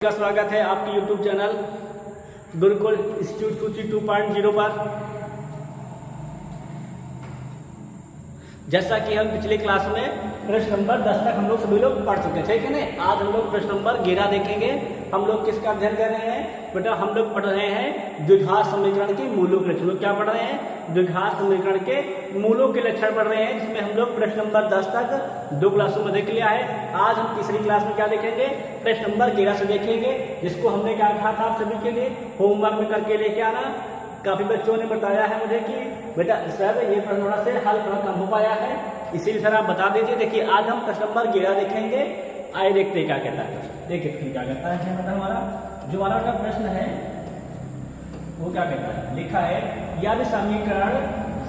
का स्वागत है आपके YouTube चैनल गुरुकुल इंस्टीट्यूट सूची 2.0 पर। जैसा कि हम पिछले क्लास में प्रश्न नंबर 10 तक हम लोग सभी लोग पढ़ चुके थे, ठीक है ना। आज हम लोग प्रश्न नंबर 11 देखेंगे। हम लोग किसका अध्ययन कर रहे हैं बेटा? हम लोग पढ़ रहे हैं द्विघात समीकरण के मूलों के लक्षण। क्या पढ़ रहे हैं? द्विघात समीकरण के मूलों के लक्षण पढ़ रहे हैं, जिसमें हम लोग प्रश्न नंबर 10 तक 2 क्लासों में देख लिया है। आज हम तीसरी क्लास में क्या देखेंगे? प्रश्न नंबर 11 से देखेंगे, जिसको हमने क्या कहा था आप सभी के लिए होमवर्क में करके लेके आना। काफी बच्चों ने बताया है मुझे कि बेटा सर ये प्रश्न थोड़ा से हल थोड़ा कम हो पाया है, इसीलिए सर आप बता दीजिए। देखिए आज हम प्रश्न नंबर 11 देखेंगे। आइए देखते क्या कहता है। देखिए क्या कहता है बेटा, हमारा जो हमारा प्रश्न है वो क्या कहता है? लिखा है यदि समीकरण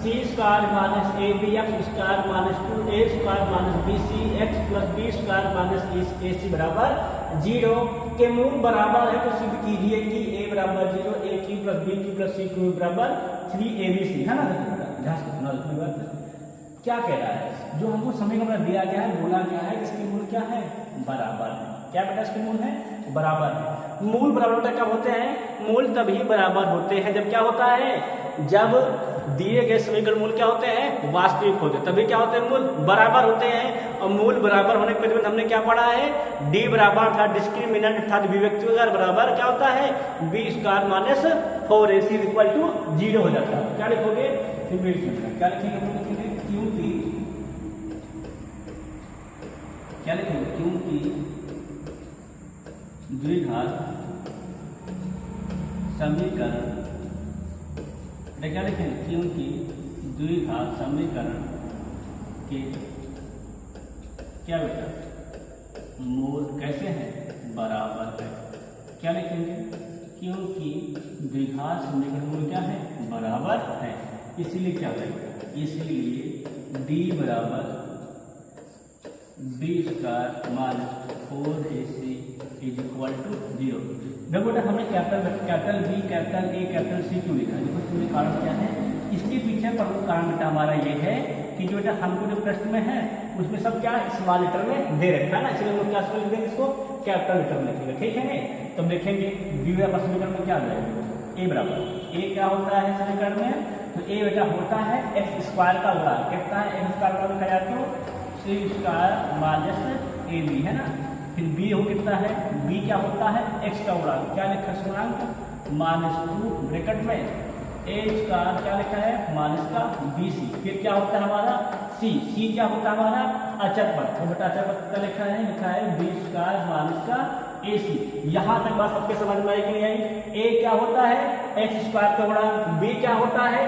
C square minus A B X square minus 2a square minus B C X plus B square minus A C बराबर 0 के मूल बराबर है, तो सिद्ध कीजिए कि a बराबर 0, a cube plus b cube plus c cube बराबर 3abc, है ना। क्या कह रहा है? जो हमको समीकरण दिया गया है, बोला गया है इसके मूल क्या है? बराबर है। क्या बेटा इसके मूल है? बराबर है। मूल बराबर कब होते हैं? मूल तभी बराबर होते हैं जब क्या होता है? जब दिए गए समीकरण मूल क्या होते हैं? वास्तविक होते हैं, तभी क्या होते हैं? मूल बराबर होते हैं। और मूल बराबर होने के प्रतिबंध हमने क्या पढ़ा है? डी बराबर था डिस्क्रिमिनेंट अर्थात अभिव्यक्ति बराबर क्या होता है? B square minus 4ac equal to 0 हो जाता है। क्या लिखोगे? क्या लिखेंगे? क्योंकि क्या लिखेंगे? क्योंकि द्विघात समीकरण, क्या लिखेंगे? क्योंकि द्विघात समीकरण के क्या बेटा मूल कैसे हैं? बराबर है। क्या लिखेंगे? क्योंकि द्विघात समीकरण मूल क्या है? बराबर है। इसीलिए क्या करेंगे? इसलिए d बराबर B square minus 4ac is equal to 0। देखो बेटा हमने capital B capital A capital C क्यों लिखा है? देखो कारण क्या है? इसके पीछे प्रमुख कारण बेटा हमारा ये है कि जो बेटा हमको जो प्रश्न में है उसमें सब क्या स्मॉल लेटर में दे रखा है ना, इसलिए हम क्या लिखेंगे? इसको कैपिटल लेटर में लिखेंगे, ठीक है ना। तो देखेंगे बी बराबर समीकरण में क्या आ जाएगा? ए बराबर ए क्या होता है समीकरण में? तो ए बेटा होता है एक्स स्क्वायर का गुणा। कितना है? एक्स स्क्वायर का लिखा जाए तो सी स्क्वायर माइनस ए बी, है ना। फिर बी हो कितना है? बी क्या होता है? एक्स का गुणा। क्या लिखा है गुणांक? माइनस 2 ब्रैकेट में ए स्क्वायर क्या लिखा है? माइनस का बी सी। फिर क्या होता है हमारा? सी। सी क्या होता है हमारा? अचर पद। तो बेटा अचर पद क्या लिखा है? लिखा है बी स्क्वायर माइनस का ए सी। यहां तक बात सबके समझ में आई कि नहीं आई? ए क्या होता है? एक्स स्क्वायर का गुणा। बी क्या होता है?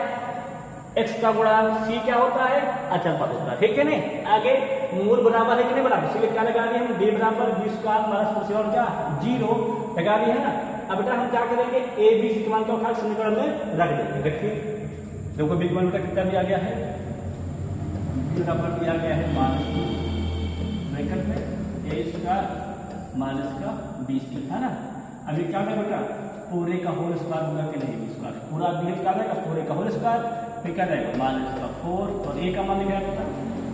एक्स का गुणा। सी क्या होता है? अचर पद होता है, ठीक है नहीं। आगे मूल बराबर है कि नहीं बराबर? इसलिए क्या लगा दिए हम? डी बराबर बी स्क्वायर माइनस और क्या 0 लगा दिए, है ना। अब बेटा हम क्या करेंगे? ए बी सी के मान को उठा समीकरण में रख देंगे। देखिए देखो बी का मान कितना दिया गया है? बी बराबर दिया गया है माइनस 2 ब्रैकेट में ए स्क्वायर माइनस का बी सी, है ना। अभी क्या है बेटा? पूरे का होल स्क्वायर होगा कि नहीं? स्क्वायर पूरा बी क्या रहेगा? पूरे का होल स्क्वायर। फिर क्या रहेगा? माइनस का 4 और ए का मान लिखा है बेटा?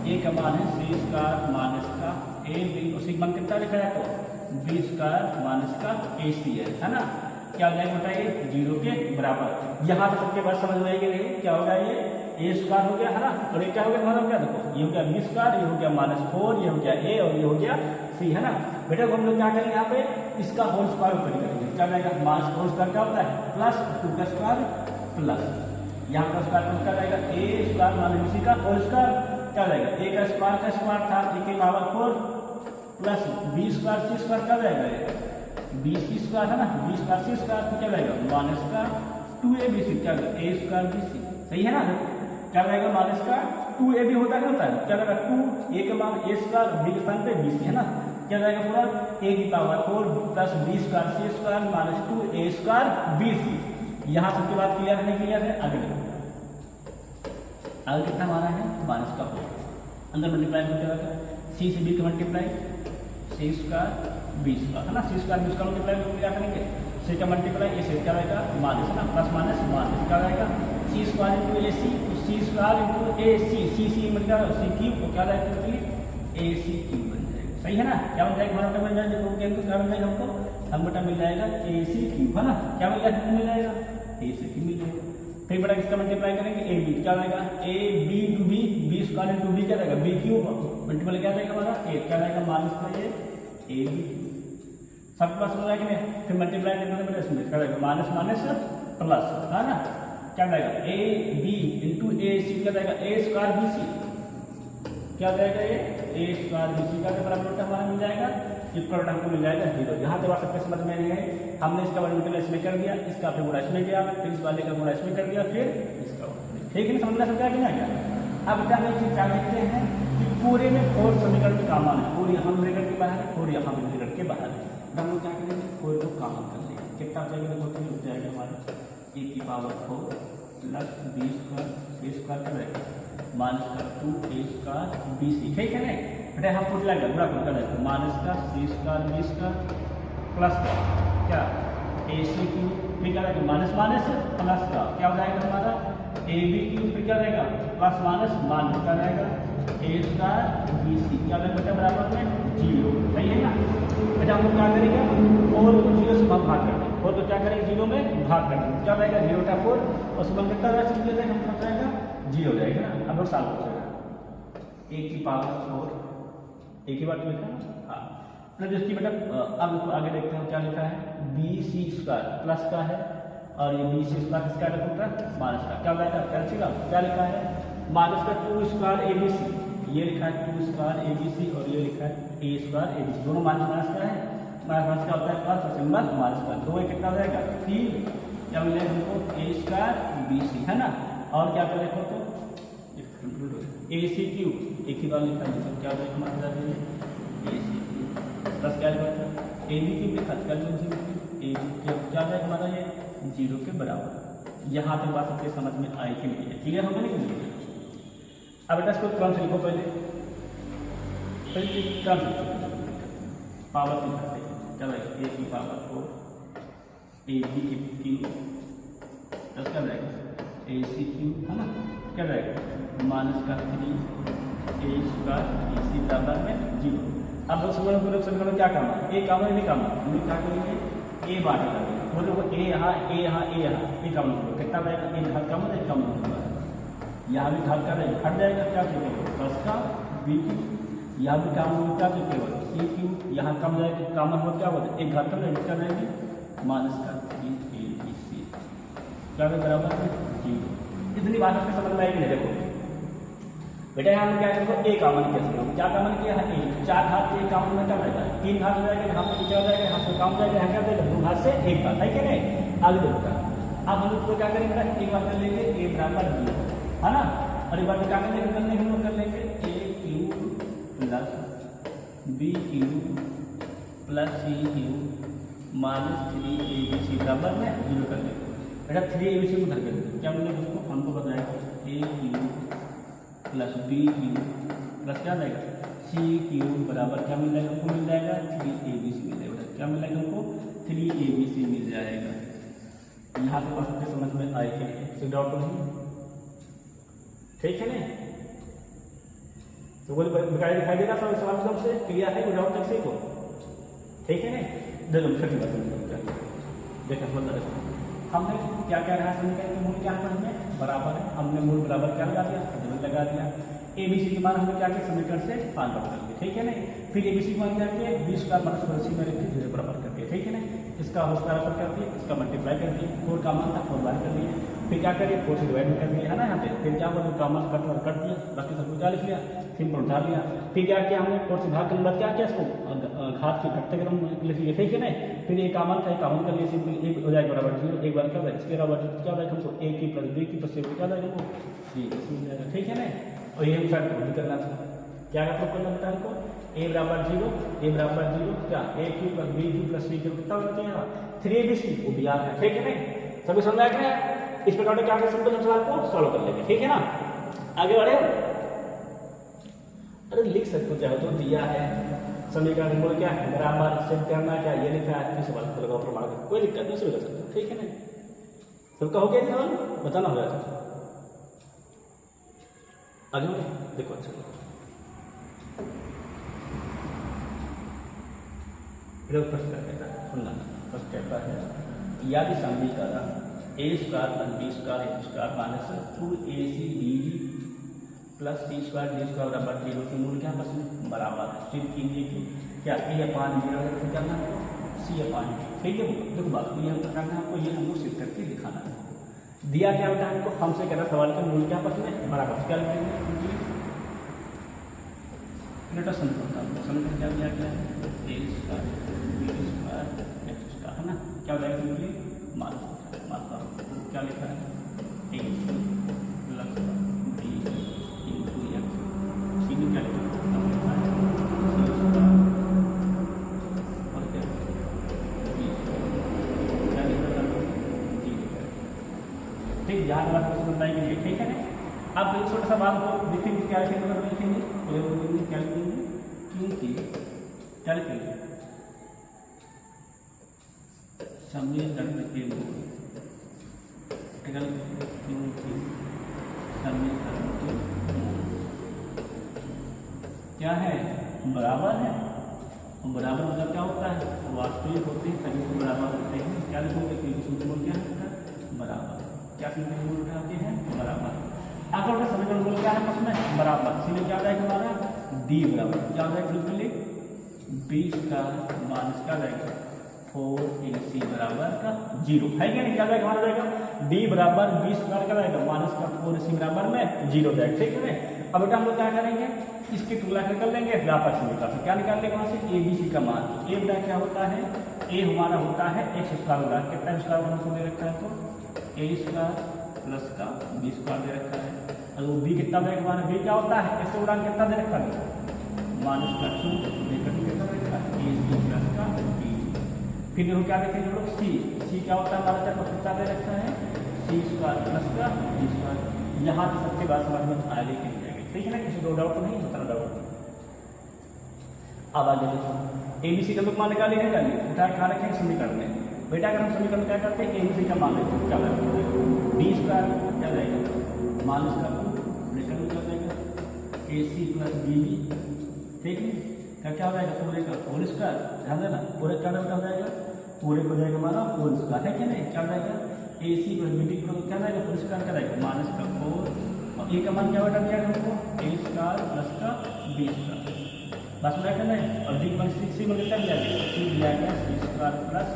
ए का मान है सी स्क्वायर माइनस का ए बी। उसी का मान कितना लिखा है? तो बी स्क्वायर माइनस का ए सी है ना। क्या हो जाएगा बेटा? ये 0 के बराबर। यहाँ तो सबके बात समझ में आएगी नहीं? क्या होगा? ये ए स्क्वायर हो गया, है ना। और ये क्या हो गया? मतलब क्या देखो ये हो गया बी स्क्वायर, ये हो गया माइनस 4, ये हो गया ए और ये हो गया सी, है ना। बेटा हम लोग क्या करेंगे? यहाँ पे इसका होल स्क्वायर ऊपर करेंगे। क्या रहेगा? माइनस होल स्क्वायर क्या होता है? प्लस 2 का स्क्वायर प्लस यहाँ का स्क्वायर क्या रहेगा? ए स्क्वायर माइनस बी सी का होल स्क्वायर। क्या रहेगा? ए का स्क्वायर था ए के power 4 plus B square C square क्या रहेगा? बी सी स्क्वायर, है ना। बी स्क्वायर सी स्क्वायर तो क्या रहेगा? माइनस का 2abc। क्या ए स्क्वायर बी सी, सही है ना। क्या रहेगा? माइनस का 2ab होता है, होता है। क्या रहेगा? 2 ए के मान ए स्क्वायर, बी के स्थान पे बी सी, है ना। क्या रहेगा? पूरा ए की power 4 plus B square C square minus 2a square B C. यहाँ सबके बाद क्लियर है? नहीं क्लियर है? आगे आगे कितना हमारा है? माइनस का 4 अंदर मल्टीप्लाई हो जाएगा सी से बी का multiply C square B square, है ना। सी स्क्वायर बी स्क्वायर मल्टीप्लाई क्या करेंगे? सी का मल्टीप्लाई ए से क्या रहेगा? माइनस, ना। प्लस माइनस माइनस क्या रहेगा? सी स्क्वायर इंटू ए सी, तो सी स्क्वायर इंटू ए सी, सी मतलब सी क्यूब को क्या रहेगा? ए सी क्यूब बन जाएगा, सही है ना। क्या बन जाएगा? हमारा क्या बन जाएगा? क्या बन जाएगा हमको? हम बेटा मिल जाएगा ए सी क्यू, है ना, क्या मिल जाएगा ए सी क्यू मिल जाएगा। फिर बेटा किसका मल्टीप्लाई करेंगे ए बी, क्या रहेगा A B two B, B square into B क्या रहेगा बी क्यूब, मल्टीप्लाई क्या रहेगा हमारा ए, क्या रहेगा माइनस का ये ए बी, सब प्लस हो जाएगा नहीं, फिर मल्टीप्लाई करने पर इसमें क्या रहेगा माइनस माइनस प्लस, है ना, क्या रहेगा ए बी इंटू ए सी, क्या रहेगा ए स्क्वायर बी सी, क्या जाएगा ये ए स्क्वायर बी सी का प्रोडक्ट हमारा मिल जाएगा, ये प्रोडक्ट हमको मिल जाएगा 0। यहाँ पे बात सबके समझ में नहीं है, हमने इसका मल्टीप्लाई इसमें कर दिया, इसका फिर गुणा इसमें किया, फिर इस वाले का गुणा इसमें कर दिया, फिर इसका, ठीक है, समझना समझा कि ना क्या। अब बेटा हम क्या देखते हैं कि पूरे में 4 समीकरण में कॉमन है, 4 यहाँ ब्रैकेट के बाहर है, 4 यहाँ ब्रैकेट के बाहर है, तो हम लोग क्या करेंगे 4 को कॉमन कर लेंगे, कितना हो जाएगा देखो, हो जाएगा हमारा ए की power 4 plus B square, C square का रहेगा माइनस का 2 ए स्क्वायर बी सी, ठीक है ना बेटा, यहाँ पूछ लगेगा पूरा कर देगा माइनस का सी स्क्वायर बी स्क्वायर प्लस का क्या ए सी क्यू, फिर क्या रहेगा माइनस माइनस प्लस का क्या हो जाएगा हमारा ए बी क्यू, फिर क्या रहेगा प्लस माइनस माइनस का रहेगा ए स्क्वायर बी सी, क्या रहेगा बेटा बराबर में 0, सही है ना बेटा। हम लोग क्या करेंगे 4 को 0 से भाग करेंगे, 4 तो क्या करेंगे 0 में भाग करेंगे, क्या रहेगा 0 का 4 और सुबह कितना राशि मिल जाएगा हमको जाएगा 0 हो जाएगा ना। अब लोग साल हो जाएगा ए की पावर 4, एक ही बात लिखा है हाँ, प्लस इसकी बेटा अब आगे देखते हैं क्या लिखा है बी सी स्क्वायर प्लस का है, और ये बी सी स्क्वायर किसका है माइनस का, क्या जाएगा कैल्सियम, क्या लिखा है माइनस का 2 स्क्वायर ए बी सी, ये लिखा है 2 स्क्वायर ए बी सी, और ये लिखा है ए स्क्वायर ए बी सी, दोनों माइनस माइनस का है, माइनस का होता है प्लस और सिंबल माइनस का, तो ये कितना हो जाएगा 3, क्या मिलेगा हमको ए स्क्वायर बी सी, है ना, और क्या करें तो ए सी क्यू, एक ही बार लिखा है क्या हो हमारा ए सी क्यू प्लस क्या लिखा ए बी क्यू लिखा क्या ए क्या है हमारा ये 0 के बराबर। यहाँ तक बात सबके समझ में आई कि नहीं है, क्लियर हो गया नहीं। अब बेटा इसको क्रम से लिखो, पहले क्रम से पावर लिखा क्या रहेगा ए की power 4 A B Q plus क्या रहेगा ए सी क्यू, है ना, क्या रहेगा माइनस का 3 ए स्क्वायर ए सी बराबर में 0। अब लोग समीकरण क्या काम है, ए काम है नहीं काम है, हम लोग क्या करेंगे ए बांट करेंगे, वो लोग ए यहाँ ए यहाँ ए यहाँ ए काम करो, कितना रहेगा ए घात कम है कम होगा, यहाँ भी घात का रहेगा हट जाएगा, क्या चाहिए प्लस का बी क्यू, यहाँ भी काम होगा क्या चाहिए केवल सी क्यू, यहाँ कम जाएगा कामन हो क्या होता है एक घात कम रहेगा, क्या रहेगी माइनस का 3 ए बी सी, क्या बराबर है 0। इतनी बात आपको समझ में आएगी नहीं। देखो बेटा यहाँ क्या करेंगे ए कामन कैसे, क्या कामन किया है ए, 4 घात से 1 कामन में क्या रहेगा 3 घात हो जाएगा, यहाँ पे पीछे हो जाएगा, यहाँ से काम हो जाएगा, यहाँ क्या देगा 2 घात से 1 घात, है क्या नहीं आगे देखता। अब हम लोग क्या करेंगे एक बार कर लेंगे ए बराबर 0, है ना, और एक बार क्या करेंगे हम लोग कर लेंगे A Q plus B Q plus C Q minus 3 A B C बराबर में 0 कर लेंगे बेटा, 3 ए बी सी को घर कर देंगे, क्या मिलेगा उसको हमको बताएगा A Q plus B Q plus क्या जाएगा सी क्यू बराबर क्या मिल जाएगा, हमको मिल जाएगा 3 ए बी सी मिल जाएगा, क्या मिल जाएगा हमको 3 ए बी सी मिल जाएगा। यहाँ पे बात समझ में आई कि नहीं, डाउट नहीं, ठीक है नहीं, तो बोले बकाया दिखाई दे रहा था सवाल से क्लियर है, डाउट तक से को ठीक है नहीं। देखो फिर देखा समझ रहे हमने क्या क्या रहा समीकरण का मूल क्या है, हमने बराबर है, हमने मूल बराबर क्या लगा दिया डबल लगा दिया, ए बी सी के मान हमने क्या किया समीकरण से 5 बराबर कर दिया, ठीक है नहीं, फिर ए बी सी के मान क्या किया 20 का माइनस 4 में रख के 0 बराबर कर दिया, ठीक है नहीं, इसका होल बराबर कर दिया, इसका मल्टीप्लाई कर दिया, 4 का मान था 4 बार कर दिया, फिर क्या करिए 4 से डिवाइड कर दिया है ना यहाँ पे, फिर क्या बोलते का मान कट दिया, बाकी सब कुछ लिख लिया, फिर उठा लिया, फिर क्या किया हमने 4 से भाग करने बाद क्या किया इसको घात के घटते क्रम लिख लिया, ठीक है नहीं, फिर एक कामन था कामन कर लिया, सिंपल एक हो जाएगा बराबर 0, एक बार क्या होगा इसके बराबर क्या होगा हमको ए की प्लस बी की प्लस सी क्या होगा हमको सी मिल जाएगा, ठीक है नहीं, और ये अनुसार भी करना था, क्या करना था हमको ए बराबर 0 क्या A Q plus B Q plus C Q कितना होना चाहिए 3 बी सी वो भी आ गया, ठीक है नहीं, सभी समझ आ गया। इस प्रकार के क्या सिंपल सवाल को सॉल्व कर लेंगे, ठीक है ना, आगे बढ़े। अरे लिख सकते हो चाहे तो दिया है समीकरण मूल क्या है बराबर सिद्ध करना क्या ये लिखा है, किस सवाल को लगाओ प्रमाण कर, कोई दिक्कत नहीं शुरू कर सकते हो, ठीक है ना, सबका हो गया सवाल बताना हो जाता आगे बढ़े। देखो अच्छा फिर फर्स्ट कहता है, सुनना फर्स्ट कहता है यदि समीकरण A square plus B square X square minus 2ac plus C square D square बराबर 0 के मूल क्या आपस में बराबर है। सिद्ध कीजिए कि क्या ए अपान बी बराबर करना है सी अपान बी। ठीक है, देखो बात ये हम करना है आपको, ये हमको सिद्ध करके दिखाना है। दिया क्या होता है हमको, हमसे कहता सवाल के मूल क्या आपस में बराबर, क्या लिखेंगे समीकरण क्या दिया गया है A square B square X square है ना, क्या हो जाएगा सिंपली मानता हूँ क्या लिखा है ए प्लस बी इंटू एक्स, सी में क्या लिखा है और क्या बी क्या लिखा है जी लिखा है। ठीक, यहाँ के बाद कुछ बताएंगे, ठीक है ना। अब एक छोटा सा बात को देखेंगे क्या लिखेंगे क्या लिखेंगे, क्योंकि क्या लिखेंगे समीकरण के मूल, क्योंकि समीकरण के मूल क्या है बराबर है, और बराबर मतलब क्या होता है वास्तविक होते हैं सभी को बराबर होते हैं। क्या लिखोगे क्योंकि सूत्र मूल क्या होता है बराबर, क्या सूत्र मूल उठाते हैं बराबर। अगर उनका समीकरण मूल क्या है उसमें बराबर, इसलिए क्या जाएगा हमारा डी बराबर क्या जाएगा बिल्कुल बी स्क्वायर माइनस क्या जाएगा 4ac बराबर का 0 है क्या नहीं, क्या जाएगा हमारा जाएगा डी बराबर बी स्क्वायर का जाएगा माइनस का 4ac बराबर में 0 जाएगा। ठीक है, अब बेटा हम लोग क्या करेंगे इसकी तुलना कर लेंगे व्यापक समीकरण से, क्या निकाल लेंगे वहाँ से abc का मान। ए बेटा क्या होता है, ए हमारा होता है एक्स स्क्वायर होगा, कितना स्क्वायर हमको दे रखा है तो ए स्क्वायर प्लस का बी स्क्वायर दे रखा है, और वो बी कितना दे रखा है, बी क्या होता है ऐसे उड़ान कितना दे रखा है माइनस का 2 कितना दे रखा है ए सी प्लस का बी। फिर देखो क्या देखेंगे हम लोग सी क्या होता है हमारा चार कितना दे रखा है सी स्क्वायर प्लस का बी स्क्वायर। यहाँ से सबके बाद समझ में आगे के लिए ठीक है ना, किसी दो डाउट नहीं होता डाउट। अब आगे देखो एबीसी का लोग मान निकाले हैं, डालिए उठा खा रखेंगे समीकरण में। बेटा अगर हम समीकरण क्या करते हैं एबीसी का मान लेते हैं क्या जाएगा बी स्क्वायर क्या जाएगा माइनस का ब्रैकेट में क्या जाएगा ए सी प्लस बी बी। ठीक है, क्या हो जाएगा पूरे का होल स्क्वायर, ध्यान देना पूरे क्या हो जाएगा पूरे को जाएगा हमारा होल स्क्वायर है क्या नहीं, क्या जाएगा ए सी प्लस बी बी क्या जाएगा होल स्क्वायर क्या जाएगा माइनस का 4 और ए का मान क्या बेटा दिया हमको ए स्क्वायर प्लस का बी स्क्वायर बस में करना है। और डी वन सिक्स सी में कितना दिया गया सी दिया गया सी स्क्वायर प्लस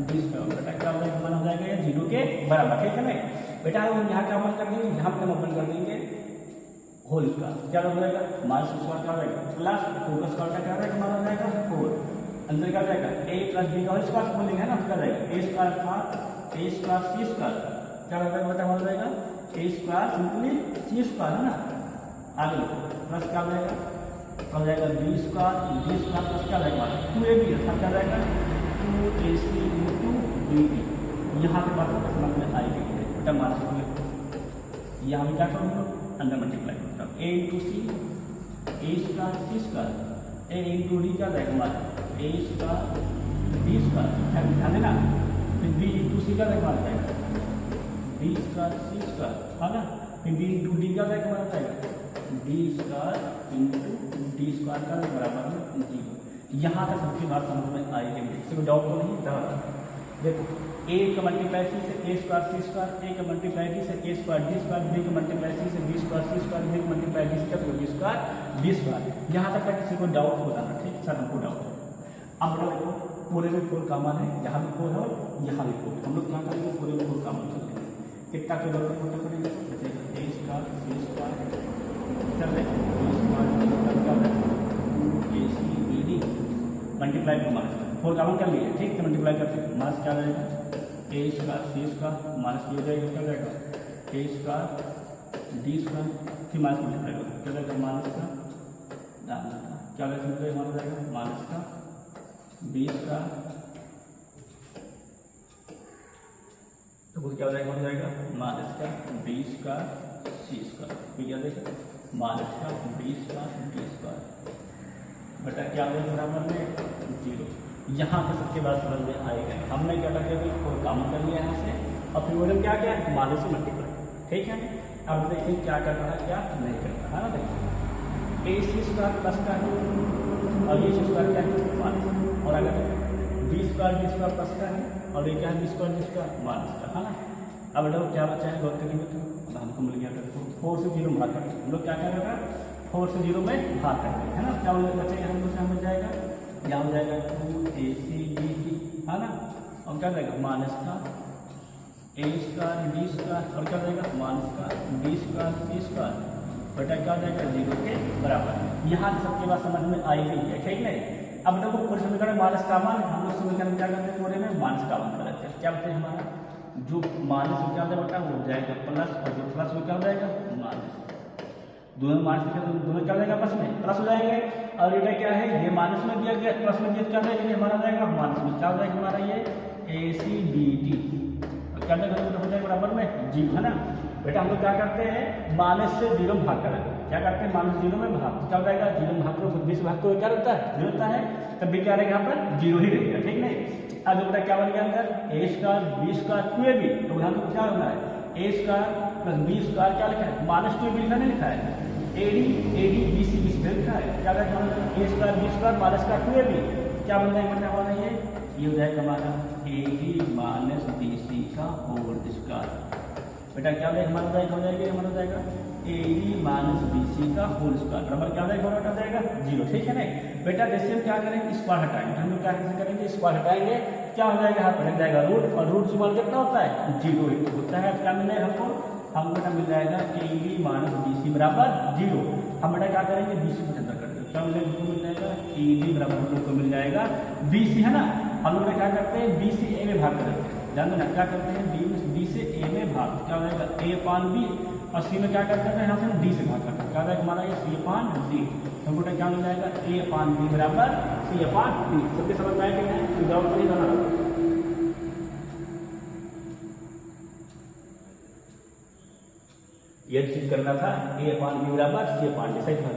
बी स्क्वायर बेटा क्या हो जाएगा मान हो जाएगा 0 के बराबर। ठीक है ना बेटा, हम यहाँ का मान कर देंगे, यहाँ पे हम अपन कर देंगे होल स्क्वायर क्या हो जाएगा माइनस स्क्वायर क्या हो जाएगा प्लस 4 का स्क्वायर क्या रहेगा हमारा जाएगा 4 अंदर क्या जाएगा a प्लस बी का होल स्क्वायर बोलेंगे ना, क्या जाएगा a स्क्वायर था a स्क्वायर c स्क्वायर क्या हो जाएगा बेटा हमारा जाएगा a square simply c square है ना, आगे प्लस क्या हो जाएगा हो जाएगा b स्क्वायर प्लस क्या जाएगा 2ab अर्थात क्या जाएगा 2ac इंटू bb। यहाँ पे बात समझ में आएगी बेटा माइनस यहाँ में क्या करूँगा अंदर मल्टीप्लाई करता हूँ a into C A square C square A into D क्या जाएगा हमारा ए स्क्वायर डी स्क्वायर ध्यान देना, फिर बी इंटू सी का जाएगा बी स्क्वायर सी स्क्वायर है ना, फिर बी इंटू डी का जाएगा हमारा जाएगा D square into D square का बराबर में 0। यहाँ तक सबकी बात समझ में आएगी, किसी को डाउट तो नहीं था। देखो ए का मल्टीप्लाई सी से ए स्क्वायर सी स्क्वायर, ए का मल्टीप्लाई डी से ए स्क्वायर डी स्क्वायर, बी का मल्टीप्लाई सी से B square C square, B का मल्टीप्लाई डी से बी स्क्वायर डी स्क्वायर। यहाँ तक का किसी को डाउट होता है, ठीक सर हमको डाउट है। अब देखो पूरे में 4 कॉमन है, यहाँ भी 4 है और यहाँ भी 4। हम लोग क्या करेंगे पूरे में 4 कॉमन कर लेंगे, कितना के बराबर छोटा करेंगे बचेगा ए स्क्वायर सी स्क्वायर चल रहे ए सी बी डी मल्टीप्लाई को माइनस 4 कॉमन कर लिए, ठीक है मल्टीप्लाई करते हैं माइनस क्या रहेगा ए स्क्वायर सी स्क्वायर माइनस हो जाएगा क्या जाएगा ए स्क्वायर डी स्क्वायर फिर माइनस मल्टीप्लाई करो क्या जाएगा माइनस का क्या हमारा जाएगा माइनस का बी स्क्वायर तो क्या हो जाएगा माइनस का बी स्क्वायर सी स्क्वायर फिर क्या देगा माइनस का बी स्क्वायर डी स्क्वायर बेटा क्या हो जाएगा बराबर में 0। यहाँ पे सबके बाद समझ में आएगा, हमने क्या किया कोई काम कर लिया यहाँ से और फिर उन्होंने क्या किया माइनस से मल्टीप्लाई। ठीक है, अब देखिए क्या कर रहा है क्या नहीं कर रहा है ना। देखिए ए सी स्क्वायर प्लस का है और ये सी स्क्वायर क्या है माइनस और अगर बी स्क्वायर प्लस का है और ये क्या है बी स्क्वायर माइनस का, है ना। अब बेटा क्या बचा है गौर करिए बेटा, अब हमको मिल गया था 4 से 0 भाग करके हम लोग क्या क्या बेटा 4 से 0 में भाग करके, है ना। क्या बचेगा हम लोग क्या मिल जाएगा, यहाँ हो जाएगा 2ac/dt, है ना। और क्या जाएगा माइनस का a² b² और क्या जाएगा माइनस का b² c², बेटा क्या जाएगा 0 के बराबर। यहाँ सबके बाद समझ में आई गई है, ठीक नहीं। अब देखो पूरे समीकरण माइनस का मान हम लोग समीकरण क्या करते हैं थोड़े में माइनस का मान करते हैं, क्या बचते हमारा जो माइनस में क्या हो जाएगा वो हो जाएगा प्लस और जो प्लस में क्या हो जाएगा माइनस, दोनों माइनस दोनों क्या हो जाएगा आपस में प्लस हो जाएंगे। और ये क्या है ये माइनस में दिया गया प्लस में दिया क्या हो जाएगा ये हमारा जाएगा माइनस में, क्या हो जाएगा हमारा ये ac/dt और क्या हो जाएगा बराबर में 0, है ना। बेटा हम लोग क्या करते हैं माइनस से 0 में भाग करेंगे, क्या करते हैं माइनस 0 में भाग, क्या हो जाएगा 0 में भाग करो 20 भाग तो क्या रहता है 0 होता है, तब भी क्या रहेगा यहाँ पर 0 ही रहेगा, ठीक नहीं। अब बेटा क्या बन गया अंदर a² b² 2ab, तो यहाँ पर क्या होना है a² + b² क्या लिखा है -2ab लिखा नहीं लिखा है, AD BC लिखा है, क्या लिखा है a² b² माइनस का 2ab, क्या बन जाएगा बेटा हमारा ये हो जाएगा हमारा AD - BC का होल स्क्वायर। बेटा क्या हमारा हो जाएगा हमारा हो जाएगा AD - BC का होल स्क्वायर बराबर क्या हो जाएगा हटा जाएगा 0, ठीक है ना। बेटा जैसे हम क्या करेंगे स्क्वायर हटाएंगे, हम लोग क्या करेंगे स्क्वायर हटाएंगे, क्या हो जाएगा यहाँ पर जाएगा रूट और रूट मान कितना होता है 0 होता है। क्या मिल जाएगा हमको बेटा मिल जाएगा AD - BC बराबर 0। हम बेटा क्या करेंगे BC को अंदर कर देंगे, क्या मिल जाएगा AD बराबर हम लोग को मिल जाएगा BC, है ना। हम लोग क्या करते हैं B से A में भाग कर देते हैं, ध्यान देना क्या करते हैं B से A में भाग, क्या हो जाएगा A/B और C में क्या करते हैं यहाँ से हम D से भाग करते हैं, क्या जाएगा हमारा ये C/D, हमको क्या मिल जाएगा A/B बराबर C/D। सबके समझ में आएगा विदाउट नहीं बना ये चीज करना था A/B बराबर C/D, सही था।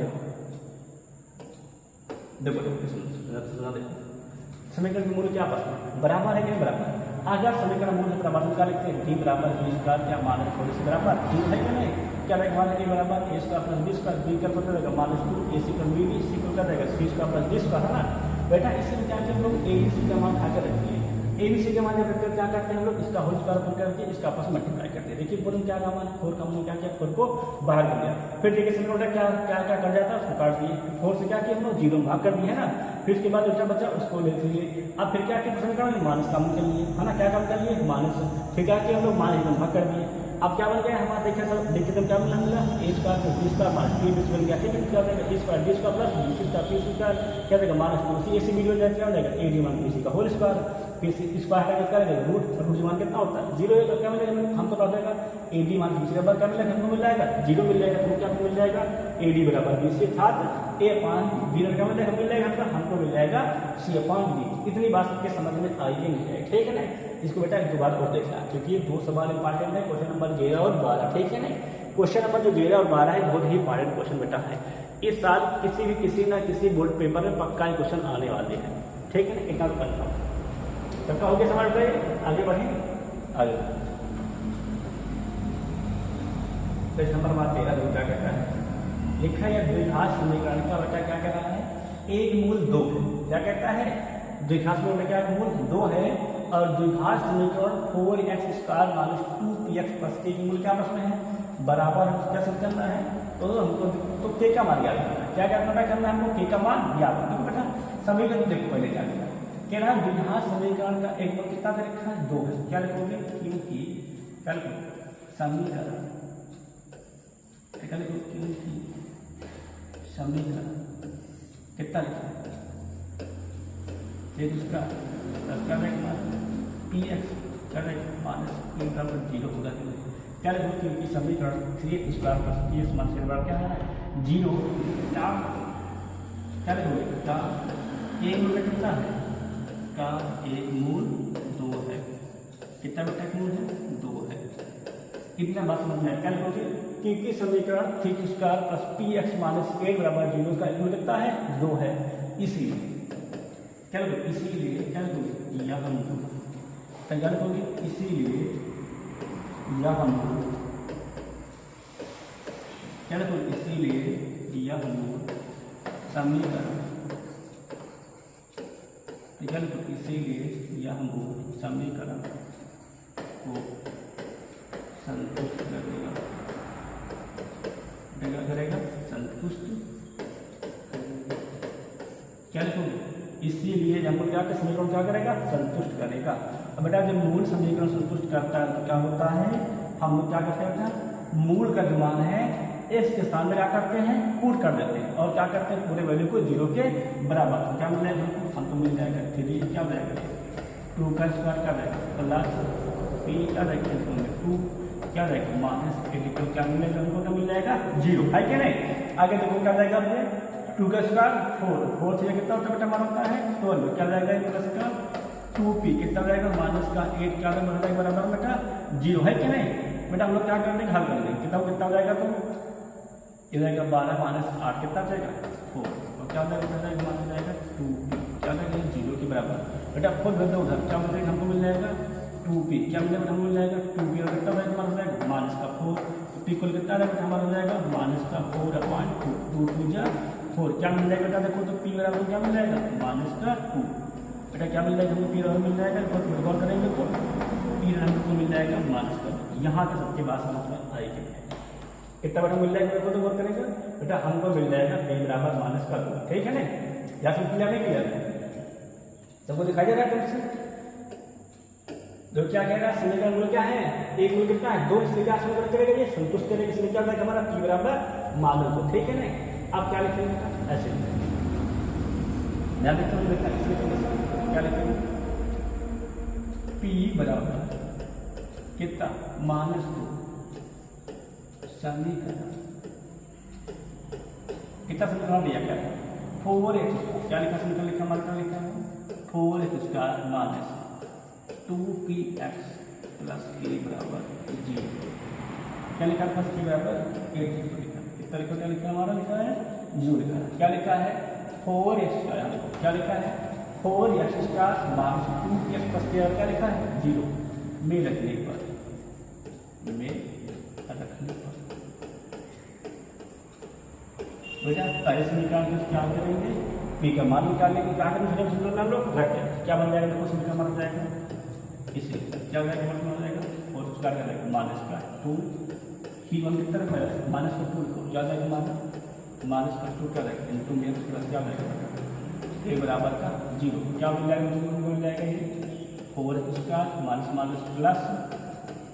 देखो समीकरण के मूल्य क्या आपस बराबर है कि नहीं बराबर, अगर समीकरण मूल्य बराबर निकाल लिखते हैं d बराबर b² क्या माइनस थोड़ी से बराबर 0 है कि नहीं, क्या रहेगा हमारा a बराबर a² + b² b का मतलब रहेगा -2 ac + b c को क्या रहेगा c² + d², है ना। बेटा इसी में क्या हम लोग abc का मान खाकर रखते हैं, abc के मान जब रखते हैं क्या करते हैं हम लोग इसका होल स्क्वायर अपन करके इसका आपस में मल्टीप्लाई करते हैं। देखिए पूर्ण क्या काम है 4 का हमने क्या किया 4 को बाहर कर दिया, फिर देखिए समीकरण क्या क्या क्या कर जाता है उसको काट दिए, 4 से क्या किया हम लोग 0 में भाग कर दिए, है ना। फिर उसके बाद जो बचा उसको ले लिए, अब फिर क्या किया समीकरण माइनस काम कर लिए, है ना। क्या काम कर लिए माइनस, फिर क्या किया हम लोग माइनस में भाग कर दिए। अब क्या बन गया हमारा देखिए सब देखिए तब क्या मिला a² + b² माइनस 3 बन गया, ठीक है। क्या हो जाएगा a² d² + b² c² क्या देगा -2 ac मीडियम जाएगा क्या हो जाएगा AD - BC का होल स्क्वायर, फिर स्क्वायर का क्या रहेगा रूट और रूट मान कितना होता है 0 है, तो क्या मिलेगा हमको पता जाएगा AD - BC बराबर क्या मिलेगा हमको मिल जाएगा 0 मिल जाएगा, तो क्या मिल जाएगा AD बराबर BC अर्थात A/B क्या मिल जाएगा हमको मिल जाएगा C/D। इतनी बात सबके समझ में आई है, ठीक है ना। इसको बेटा एक दो बार और देखना क्योंकि ये 2 सवाल इंपॉर्टेंट है, क्वेश्चन नंबर 11 और 12, ठीक है ना। क्वेश्चन नंबर जो 11 और 12 है बहुत ही इंपॉर्टेंट क्वेश्चन बेटा है, इस साल किसी ना किसी बोर्ड पेपर में पक्का ही क्वेश्चन आने वाले हैं, ठीक है ना। एक बार कंफर्म सबका हो गया समझ में, आगे बढ़ेंगे आगे। पेज नंबर 13 जो क्या कहता है लिखा है द्विघात समीकरण का बेटा क्या कह रहा है एक मूल 2 है, क्या कहता है द्विघात समीकरण क्या मूल 2 है और द्विघात समीकरण 4x² - 2px + k की मूल क्या आपस में है बराबर, क्या सब करना है तो हमको तो k का मान याद करना है, क्या करना है हमको k का मान याद करना है। बेटा समीकरण देखो पहले क्या लिखा कह रहा है द्विघात समीकरण का एक बार कितना दे रखा है 2 है, क्या लिखोगे क्योंकि क्या लिखो समीकरण क्या लिखो क्योंकि समीकरण कितना लिखा है उसका px -p बराबर 0 होगा, क्या लिखो क्योंकि समीकरण 3x² + px मान से बराबर क्या है 0, क्या लिखोगे का एक मूल कितना है का एक मूल 2 है, कितना बेटा मूल है 2 है, इतना बात समझ में क्या लिखोगे क्योंकि समीकरण 3x² + px - k बराबर 0 का एक मूल कितना है 2 है, इसीलिए क्या लिखोगे इसीलिए क्या लिखोगे यह मूल क्या लिखोगे इसीलिए यह मूल क्या लिखोगे इसीलिए यह मूल समीकरण निकल तो इसीलिए यह मूल समीकरण को संतुष्ट करेगा। क्या करेगा? संतुष्ट। क्या लिखोगे? इसीलिए हमको क्या के समीकरण क्या करेगा? संतुष्ट करेगा। अब बेटा जब मूल समीकरण संतुष्ट करता है तो क्या होता है, हम लोग क्या करते हैं बेटा, मूल का जो मान है एक्स के स्थान में क्या करते हैं? पुट कर देते हैं और क्या करते हैं? पूरे वैल्यू को 0 के बराबर। तो क्या मिल जाएगा हमको? मिल जाएगा 3 क्या जाएगा 2 का स्क्वायर क्या जाएगा प्लस पी क्या जाएगा 2 क्या जाएगा माइनस इक्वल क्या मिलेगा हमको? क्या मिल जाएगा 0 है कि नहीं। आगे देखो क्या जाएगा अपने 2 का स्क्वायर 4 से कितना होता है बेटा हमारा होता है 12 क्या जाएगा प्लस का 2p कितना जाएगा माइनस का 8 क्या जाएगा बराबर बेटा 0 है कि नहीं। बेटा हम लोग क्या कर देंगे? हल कर देंगे। कितना हो जाएगा? तो ये जाएगा 12 माइनस 8 कितना जाएगा 4 और क्या जाएगा माइनस जाएगा 2p क्या जाएगा 0 के बराबर। बेटा 4 भेज दो उधर क्या मिल जाएगा हमको? मिल जाएगा 2p क्या मिल जाएगा? मिल जाएगा 2p और कितना जाएगा हमारा जाएगा माइनस का 4 p इक्वल कितना जाएगा हमारा जाएगा माइनस का 4/2 2 2 जा 4 क्या मिल जाएगा बेटा? देखो तो p बराबर क्या मिल जाएगा माइनस का 2 बेटा क्या मिल जाएगा हमको? p बराबर मिल जाएगा और गौर करेंगे तो p हमको मिल जाएगा माइनस का। यहाँ के सबके बात समझ में आएगी। कितना बेटा मिल जाएगा? देखो तो गौर करेंगे बेटा हमको मिल जाएगा p बराबर माइनस का 2 ठीक है ना। यहाँ से क्लियर नहीं क्लियर सबको दिखाई दे रहा है से जो क्या कह रहा है समीकरण मूल क्या है? एक मूल कितना है 2 इसलिए क्या समीकरण करेगा? ये संतुष्ट करेगा। इसलिए क्या होगा हमारा p बराबर माइनस 2 ठीक है ना। अब क्या लिखेंगे? ऐसे ध्यान देते हैं बेटा इसलिए क्या लिखेंगे? p बराबर कितना माइनस 2 समीकरण कितना समीकरण दिया क्या 4x क्या लिखा समीकरण लिखा हमारा क्या लिखा है 4x square minus 2px plus k बराबर 0 क्या लिखा प्लस k बराबर 8 लिखा कितना लिखा क्या लिखा हमारा लिखा है 0 लिखा है। क्या लिखा है 4x स्क्वायर क्या लिखा है 4x square minus 2px plus k क्या लिखा है 0 में रखने पर बेटा पहले समीकरण को क्या करेंगे p का मान निकालने की क्या करेंगे समीकरण हम लोग रख दें क्या बन जाएगा देखो समीकरण बन जाएगा इसे क्या हो जाएगा बन जाएगा और उसका क्या जाएगा माइनस का 2 p1 की तरफ है माइनस का 2 को क्या जाएगा माइनस का 2 क्या जाएगा इनटू में प्लस क्या जाएगा a बराबर का 0 क्या मिल जाएगा मिल जाएगा ये 4x का माइनस प्लस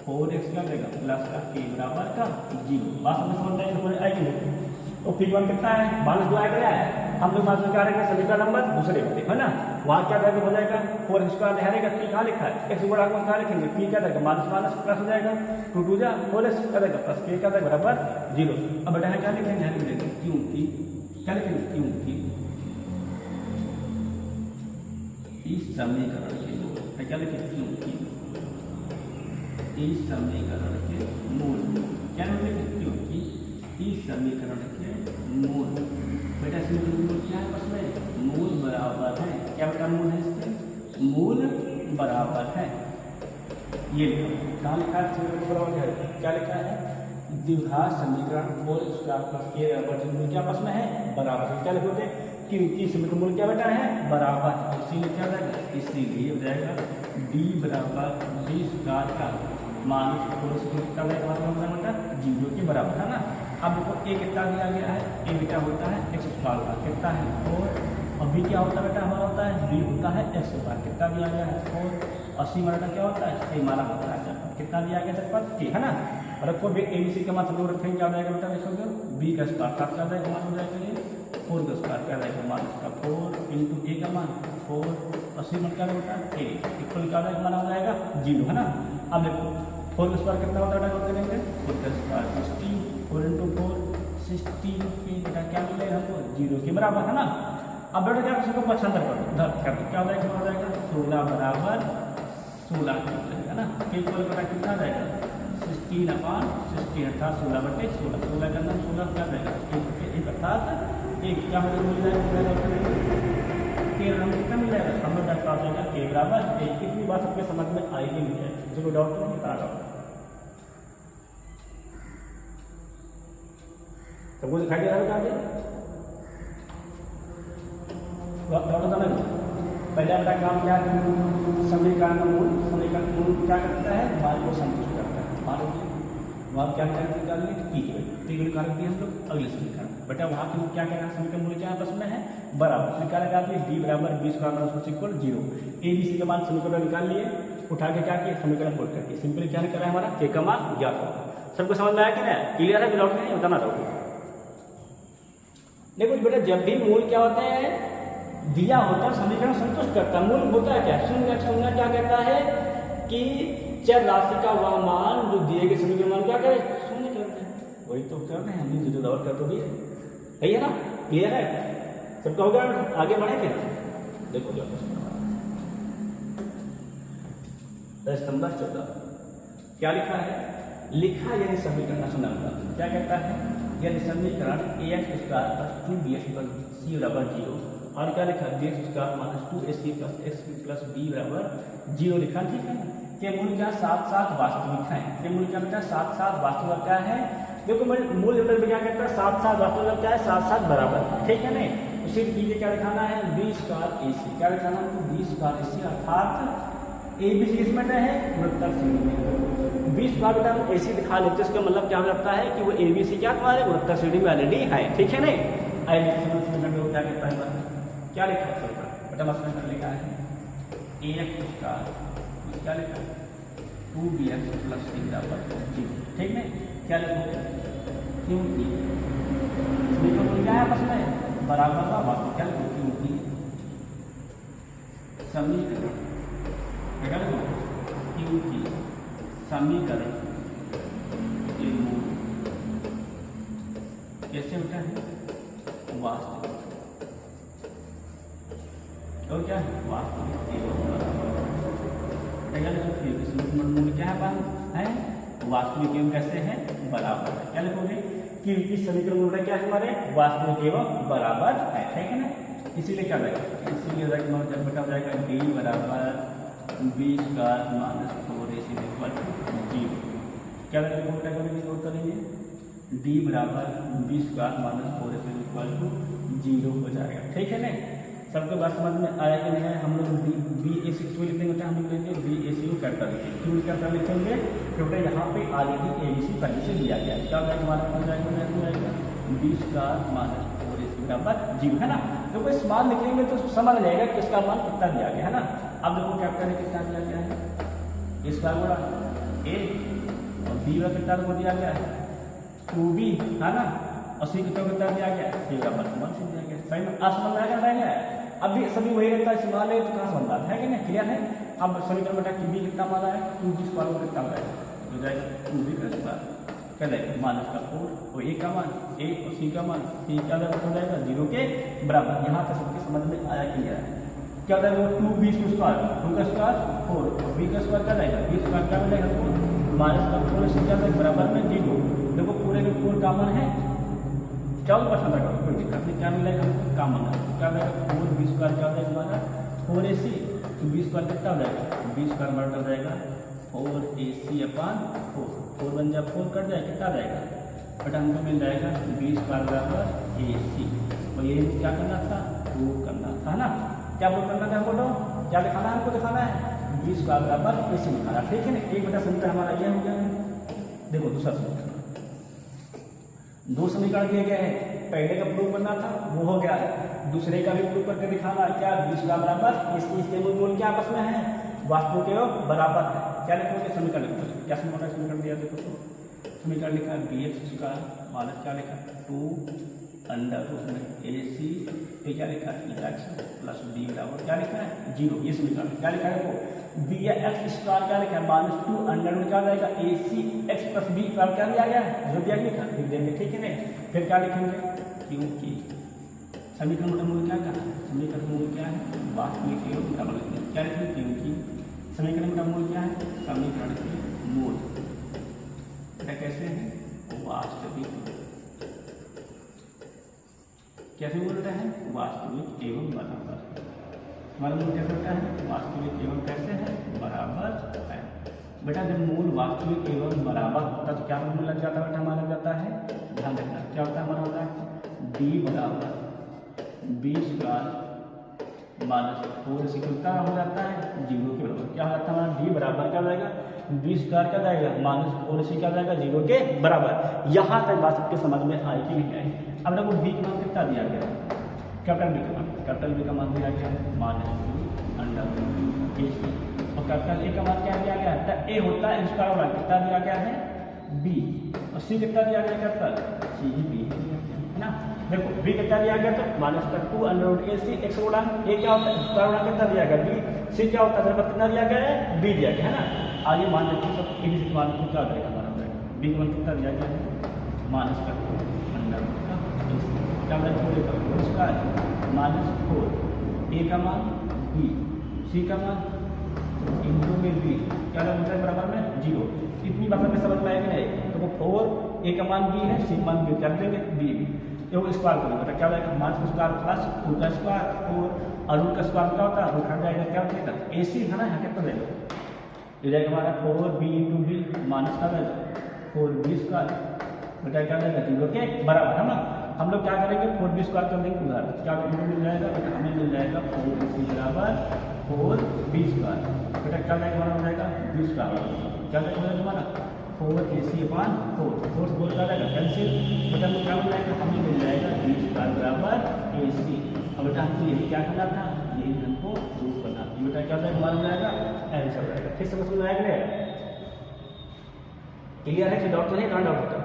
4x क्या जाएगा प्लस का k बराबर का 0 बात समझ में समझ आएगी। तो p1 कितना है माइनस 2 आएगा क्या है हम लोग माइनस क्या रखेंगे समीकरण नंबर दूसरे में देखो ना वहाँ क्या जाएगा हो जाएगा 4 स्क्वायर रहेगा p कहाँ लिखा है x बड़ा क्या लिखेंगे p क्या जाएगा माइनस प्लस हो जाएगा 2 2 जा 4x क्या जाएगा प्लस k क्या जाएगा बराबर 0। अब बेटा क्या लिखेंगे यहाँ लिखेंगे क्योंकि क्या लिखेंगे क्योंकि इस समीकरण के मूल क्या लिखेंगे क्योंकि इस समीकरण के मूल क्या लिखेंगे क्योंकि इस समीकरण के मूल बेटा समीकरण मूल क्या है बस में मूल बराबर है क्या बेटा मूल है इसके मूल बराबर है ये कहाँ लिखा है बराबर है क्या लिखा है द्विघात समीकरण और उसका प्लस के बराबर क्या आपस में है बराबर है क्या लिखोगे क्योंकि समीकरण मूल क्या बेटा है बराबर है इसीलिए क्या जाएगा इसीलिए हो जाएगा d बराबर d स्क्वायर का माइनस 4 कितना बेटा 0 के बराबर है ना। अब देखो a कितना दिया गया है a बेटा होता है x स्क्वायर का कितना है 4 और b क्या होता है बेटा हमारा होता है b होता है x स्क्वायर कितना दिया गया है 4 और c हमारा क्या होता है c हमारा होता है कितना दिया गया चक्कर k है ना। और आपको abc का मतलब लोग रखेंगे क्या जाएगा बेटा देखोगे b का स्क्वायर का क्या जाएगा मान हो जाएगा ये 4 का स्क्वायर क्या जाएगा माइनस का 4 इंटू a का मान 4 और c मान क्या होता है a इक्वल क्या जाएगा मान हो जाएगा 0 है ना। अब देखो 4 का स्क्वायर कितना होता है बेटा करेंगे 4 का स्क्वायर 16 4 इंटू 4 16 बेटा क्या मिलेगा हमको 0 के बराबर है ना। अब बेटा क्या किसी को पसंद करो उधर क्या हो जाएगा 16 बराबर 16 मिलेगा ना इक्वल बेटा कितना जाएगा 16/16 अर्थात 16/16 16 का अंदर 16 क्या जाएगा 1 अर्थात 1 क्या मिल जाएगा हम कितना मिल जाएगा हम लोग क्या हो जाएगा k बराबर 1 कितनी बात सबके समझ में आएगी नहीं है किसी को डाउट नहीं बता रहा सबको दिखाई दे रहा है पहला बड़ा काम क्या है, समीकरण का मूल, समीकरण का मूल क्या करता है, मान को संतुष्ट करता है। मान वहाँ क्या क्या निकाल लें, पी को निकाल दिए हम लोग अगले समीकरण। बेटा वहाँ के क्या क्या समीकरण मूल्य क्या आपस में है, बराबर। क्या लगा दिए, डी बराबर 20 का इक्वल 0। ए बी सी के मान समीकरण निकाल लिए, उठा के क्या किए, समीकरण पुट करके सिंपली क्या निकला है हमारा, के का मान ज्ञात होगा। सबको समझ में आया कि नहीं, क्लियर है, विदाउट नहीं बताना डाउट। देखो बेटा जब भी मूल क्या होता है, दिया होता है, समीकरण संतुष्ट करता है। मूल होता है क्या, शून्य। शून्य क्या कहता है कि चर राशि का वह मान जो दिए गए समीकरण मान क्या करे, शून्य करते हैं। वही तो कर रहे हैं हमने, जीरो दौर कर तो दिए, सही है ना, क्लियर है, सबका होगा। आगे बढ़े फिर देखो जो स्तंभ 14 क्या लिखा है, लिखा यदि समीकरण सुना क्या कहता है, यदि समीकरण ax square plus 2bx plus c बराबर 0 और क्या लिखा, bx square minus 2ac plus x plus b बराबर 0 लिखा, ठीक है। के मूल क्या साथ साथ वास्तविक है, के मूल क्या बेटा साथ साथ वास्तविक क्या है, देखो मूल में क्या कहता है, साथ साथ वास्तविक क्या है, साथ साथ बराबर, ठीक है नहीं। उसी के क्या दिखाना है, b स्क्वायर ac, क्या दिखाना है, b स्क्वायर ac अर्थात ए बी सी किसमें है, गुणोत्तर श्रेणी में। 20 का बेटा हम ऐसी दिखा लेते, इसका मतलब क्या हो जाता है कि वो ए बी सी क्या तुम्हारे गुणोत्तर श्रेणी में ऑलरेडी है, ठीक है नहीं। आइए समीकरण क्या कहता है, क्या लिखा है समीकरण, बेटा समीकरण लिखा है ए एक्स स्क्वायर क्या लिखा है 2bx प्लस c बराबर 0, ठीक है। क्या लिखोगे, क्योंकि समीकरण क्या है आपस में बराबर का वास्तव, क्या लिखो, क्योंकि समीकरण क्योंकि समीकरण के मूल कैसे होता है, वास्तविक, और क्या है वास्तविक एवं समीकरण मूल क्या है, वास्तविक एवं कैसे है बराबर है। क्या लिखोगे, क्योंकि समीकरण मूल क्या है हमारे वास्तविक एवं बराबर है, ठीक है ना। इसीलिए क्या रहेगा, इसीलिए बेटा हो जाएगा डी बराबर 20 का माइनस 4ac इक्वल टू 0। क्या करेंगे, डी बराबर 20 का माइनस 4ac इक्वल टू 0 हो जाएगा, ठीक है ना। सबके बात समझ में आया कि नहीं है। हम लोग बी ए सी क्यों लिखेंगे, हम लोग लेंगे बी ए सी को कैपिटल लिखेंगे, क्यों कैपिटल लिखेंगे, क्योंकि यहाँ पे ऑलरेडी ए बी सी पहले से दिया गया है। क्या हमारा हो जाएगा 20 का माइनस 4ac बराबर 0, है ना। तो कोई मान लिखेंगे तो समझ जाएगा कि इसका मान कितना दिया गया है ना। अब देखो कैपिटल कितना दिया गया है, इसका गुणा ए और बी का कितना को दिया गया है 2b, है ना, और सी कितना दिया गया है, सी का बराबर से दिया गया, सही में असमन आएगा रहेगा। अब भी सभी वही रहता है, समान है तो कहाँ समझ आता है कि नहीं, क्लियर है। अब समीकरण बेटा की बी कितना माना है, 2b स्क्वायर को कितना हो जाएगा 2b का स्क्वायर, क्या जाएगा माइनस का 4 और ए का मान ए और सी का मान सी क्या हो जाएगा 0 के बराबर। यहाँ पर सबके समझ में आया क्लियर है। क्या हो जाएगा 2b स्क्वायर 2 का स्क्वायर 4 और b का स्क्वायर क्या जाएगा, b स्क्वायर क्या मिलेगा 4 माइनस का 4 से क्या जाएगा बराबर में 0। देखो पूरे में 4 कॉमन है, 14% रहेगा, कोई दिक्कत नहीं, क्या मिलेगा कॉमन है, क्या मिलेगा 4b स्क्वायर क्या हो जाएगा हमारा 4ac, तो b स्क्वायर कितना हो जाएगा, b स्क्वायर बराबर हो जाएगा 4ac अपॉन 4 बन जाए 4 कट जाए कितना रहेगा, बट हमको मिल जाएगा 20 स्क्वायर बराबर ac। और ये क्या करना था, प्रूव करना था ना, क्या प्रूव करना था हमको, तो क्या दिखाना है हमको, दिखाना है 20 स्क्वायर बराबर ac दिखाना, ठीक है ना। एक बेटा समीकरण हमारा ये हो गया। देखो दूसरा समीकरण, दो समीकरण दिए गए हैं, पहले का प्रूव करना था वो हो गया है, दूसरे का भी प्रूव करके दिखाना क्या 20 स्क्वायर बराबर इसके मूल क्या आपस में है वास्तविक एवं बराबर है। क्या लिखोगे समीकरण लिखोगे, क्या समीकरण दिया देखो, तो समीकरण लिखा है bx स्क्वायर माइनस क्या लिखा 2 अंडर रूट में ac पे क्या लिखा है x प्लस b बराबर क्या लिखा है 0। ये समीकरण क्या लिखा है वो bx स्क्वायर क्या लिखा है माइनस 2 अंडर रूट क्या जाएगा ac x प्लस b का क्या दिया गया है जो दिया गया लिख देंगे, ठीक है ना। फिर क्या लिखेंगे, क्योंकि समीकरण का मूल क्या कहा, समीकरण का मूल क्या है वास्तविक एवं बराबर, क्या लिखेंगे क्योंकि समीकरण का मूल क्या है, समीकरण के मूल कैसे है वास्तविक, कैसे बोल रहे हैं वास्तविक एवं बराबर। हमारा मूल कैसे होता है वास्तविक एवं कैसे है बराबर है। बेटा जब मूल वास्तविक एवं बराबर होता तो क्या मूल लग जाता है बेटा, हमारा लग जाता है, ध्यान रखना क्या होता है हमारा होता है d बराबर 20 स्क्वायर -4ac कितना हो जाता है 0 के बराबर। क्या हो जाता है हमारा d बराबर क्या हो जाएगा b स्क्वायर क्या जाएगा -4ac क्या जाएगा 0 के बराबर। यहाँ तक बात सबके समझ में आई कि नहीं आई। अब देखो b का मान कितना दिया गया है, कैपिटल B का मान दिया गया है -2√ac और कैपिटल A का मान क्या दिया गया है, a होता है स्क्वायर वाला कितना दिया गया है b और c कितना दिया गया कैपिटल c ही b है ना। देखो b कितना दिया गया तो -2√ac x गुणा a क्या होता है स्क्वायर वाला कितना दिया गया b, c क्या होता है कितना दिया गया है b दिया गया है ना। आगे मान लीजिए सब a के मान को क्या देगा हमारा b का मान कितना दिया गया है -2√ac क्या बोलेगा स्क्वायर -4 a का मान b c का मान इंटू में b क्या होता है बराबर में 0। इतनी बात हमें समझ में आएगी नहीं। तो 4 a का मान b है c मान b कर देंगे b देखो स्क्वायर करेंगे बेटा क्या हो जाएगा मान स्क्वायर प्लस रूट का स्क्वायर 4 और रूट का स्क्वायर क्या होता है रूट हट जाएगा क्या होता है ac है ना यहाँ कितना देगा ये जाएगा हमारा 4b इंटू b माइनस का जाएगा 4b स्क्वायर बेटा क्या जाएगा 0 के बराबर है ना। हम लोग क्या करेंगे 4b स्क्वायर कर देंगे उधर क्या मिल जाएगा बेटा हमें मिल जाएगा 4ac बराबर 4b स्क्वायर बेटा क्या जाएगा हमारा हो जाएगा b स्क्वायर क्या जाएगा हमारा 4ac/4 4 4 का जाएगा कैंसिल बेटा क्या मिल जाएगा हमें मिल जाएगा b स्क्वायर बराबर ac। अब बेटा हमको यही क्या करना था यही हमको प्रूव करना था। बेटा क्या जाएगा हमारा हो जाएगा आंसर हो जाएगा। फिर समझ में आएगा क्लियर है कि डाउट तो नहीं कहाँ डाउट होता।